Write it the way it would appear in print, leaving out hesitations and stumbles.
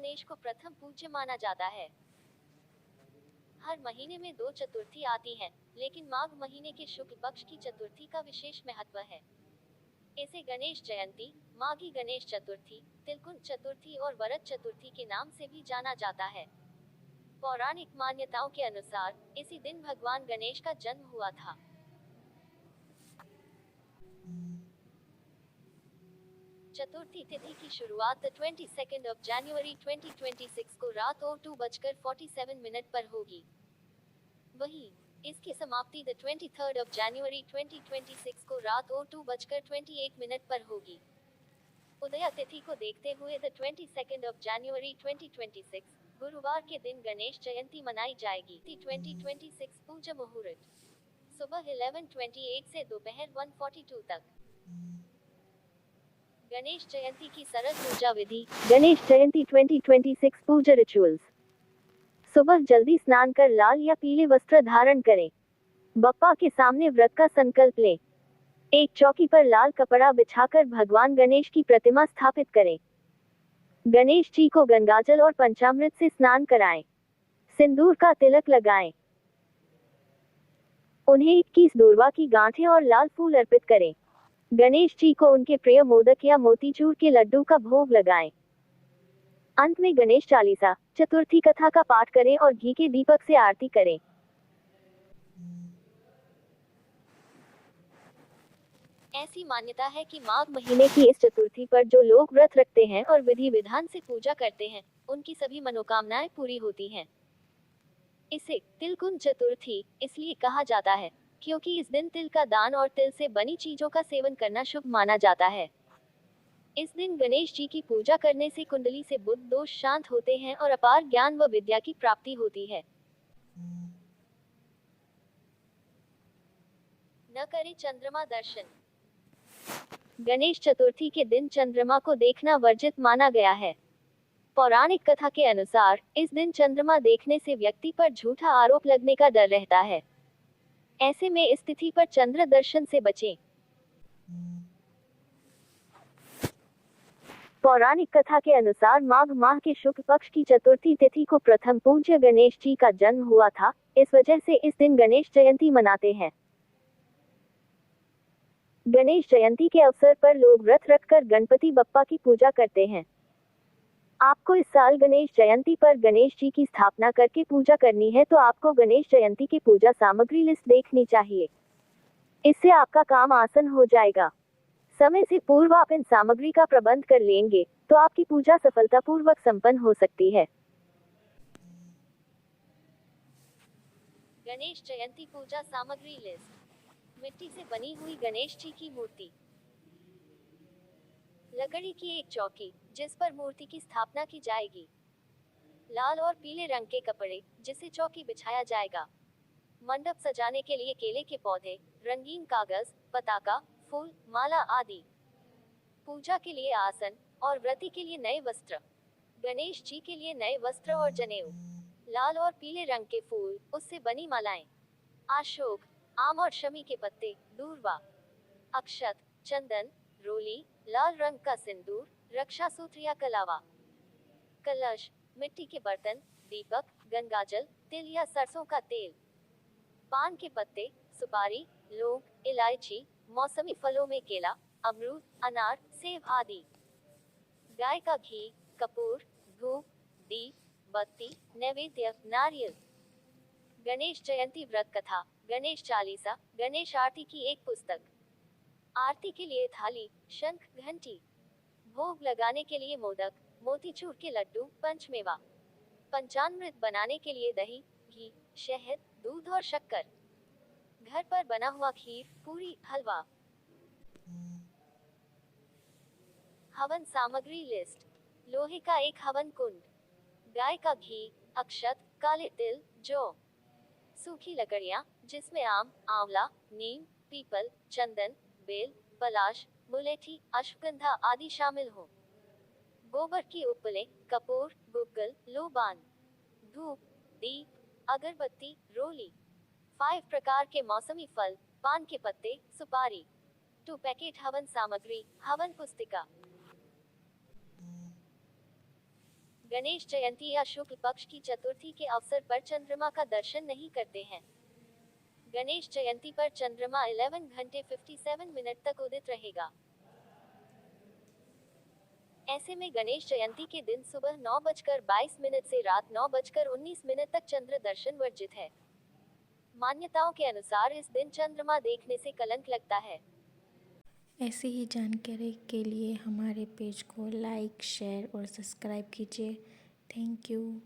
गणेश को प्रथम पूज्य माना जाता है। हर महीने में 2 चतुर्थी आती हैं, लेकिन माघ महीने के शुक्ल पक्ष की चतुर्थी का विशेष महत्व है। इसे गणेश जयंती, माघी गणेश चतुर्थी, तिलकुंज चतुर्थी और वरद चतुर्थी के नाम से भी जाना जाता है। पौराणिक मान्यताओं के अनुसार इसी दिन भगवान गणेश का जन्म हुआ था। चतुर्थी तिथि की शुरुआत 22 जनवरी 2026 को रात और 2:47 पर होगी। वहीं इसकी समाप्ति 23 जनवरी 2026 को रात और 2:28 पर होगी। उदया तिथि को देखते हुए 22 जनवरी 2026 गुरुवार के दिन गणेश जयंती मनाई जाएगी। 2026 पूजा मुहूर्त सुबह 11:28 से दोपहर 1:42 तक। गणेश जयंती की सरल पूजा विधि। गणेश जयंती 2026 पूजा रिचुअल्स। सुबह जल्दी स्नान कर लाल या पीले वस्त्र धारण करें। बप्पा के सामने व्रत का संकल्प लें। एक चौकी पर लाल कपड़ा बिछाकर भगवान गणेश की प्रतिमा स्थापित करें। गणेश जी को गंगाजल और पंचामृत से स्नान कराएं। सिंदूर का तिलक लगाएं। उन्हें 21 दूर्वा की गांठें और लाल फूल अर्पित करें। गणेश जी को उनके प्रिय मोदक या मोतीचूर के लड्डू का भोग लगाएं। अंत में गणेश चालीसा, चतुर्थी कथा का पाठ करें और घी के दीपक से आरती करें। ऐसी मान्यता है कि माघ महीने की इस चतुर्थी पर जो लोग व्रत रखते हैं और विधि विधान से पूजा करते हैं, उनकी सभी मनोकामनाएं पूरी होती हैं। इसे तिलकुंज चतुर्थी इसलिए कहा जाता है क्योंकि इस दिन तिल का दान और तिल से बनी चीजों का सेवन करना शुभ माना जाता है। इस दिन गणेश जी की पूजा करने से कुंडली से बुध दोष शांत होते हैं और अपार ज्ञान व विद्या की प्राप्ति होती है। न करें चंद्रमा दर्शन। गणेश चतुर्थी के दिन चंद्रमा को देखना वर्जित माना गया है। पौराणिक कथा के अनुसार इस दिन चंद्रमा देखने से व्यक्ति पर झूठा आरोप लगने का डर रहता है। ऐसे में इस तिथि पर चंद्र दर्शन से बचें। पौराणिक कथा के अनुसार माघ माह के शुक्ल पक्ष की चतुर्थी तिथि को प्रथम पूज्य गणेश जी का जन्म हुआ था। इस वजह से इस दिन गणेश जयंती मनाते हैं। गणेश जयंती के अवसर पर लोग व्रत रखकर गणपति बप्पा की पूजा करते हैं। आपको इस साल गणेश जयंती पर गणेश जी की स्थापना करके पूजा करनी है तो आपको गणेश जयंती की पूजा सामग्री लिस्ट देखनी चाहिए। इससे आपका काम आसान हो जाएगा। समय से पूर्व आप इन सामग्री का प्रबंध कर लेंगे तो आपकी पूजा सफलतापूर्वक संपन्न हो सकती है। गणेश जयंती पूजा सामग्री लिस्ट। मिट्टी से बनी हुई गणेश जी की मूर्ति। लकड़ी की एक चौकी जिस पर मूर्ति की स्थापना की जाएगी। लाल और पीले रंग के कपड़े जिसे चौकी बिछाया जाएगा। मंडप सजाने के लिए केले के पौधे, रंगीन कागज, पताका, फूल, माला आदि। पूजा के लिए आसन और व्रती के लिए नए वस्त्र। गणेश जी के लिए नए वस्त्र और जनेऊ। लाल और पीले रंग के फूल, उससे बनी मालाएं। अशोक, आम और शमी के पत्ते, दूर्वा, अक्षत, चंदन, रोली, लाल रंग का सिंदूर, रक्षा सूत्र या कलावा। कलश, मिट्टी के बर्तन, दीपक, गंगाजल, तिल या सरसों का तेल। पान के पत्ते, सुपारी, लौंग, इलायची, मौसमी फलों में केला, अमरूद, अनार, सेब आदि। गाय का घी, कपूर, धूप, दीप, बत्ती, नैवेद्य, नारियल। गणेश जयंती व्रत कथा। गणेश चालीसा, गणेश आरती की एक पुस्तक। आरती के लिए थाली, शंख, घंटी। भोग लगाने के लिए मोदक, मोतीचूर के लड्डू, पंचमेवा। पंचामृत बनाने के लिए दही, घी, शहद, दूध और शक्कर। घर पर बना हुआ खीर, पूरी, हलवा। हवन सामग्री लिस्ट। लोहे का एक हवन कुंड। गाय का घी, अक्षत, काले तिल, जौ। सूखी लकड़ियां जिसमें आम, आंवला, नीम, पीपल, चंदन, बेल, पलाश, मुलेठी, अश्वगंधा आदि शामिल हो। गोबर की उपलें, कपूर, गुग्गल, लोबान। धूप, दीप, अगरबत्ती, रोली। 5 प्रकार के मौसमी फल, पान के पत्ते, सुपारी। 2 पैकेट हवन सामग्री, हवन पुस्तिका। गणेश जयंती या शुक्ल पक्ष की चतुर्थी के अवसर पर चंद्रमा का दर्शन नहीं करते हैं। गणेश जयंती पर चंद्रमा 11 घंटे 57 मिनट तक उदित रहेगा। ऐसे में गणेश जयंती के दिन सुबह 9:22 से रात 9:19 तक चंद्र दर्शन वर्जित है। मान्यताओं के अनुसार इस दिन चंद्रमा देखने से कलंक लगता है। ऐसी ही जानकारी के लिए हमारे पेज को लाइक, शेयर और सब्सक्राइब कीजिए। Thank you.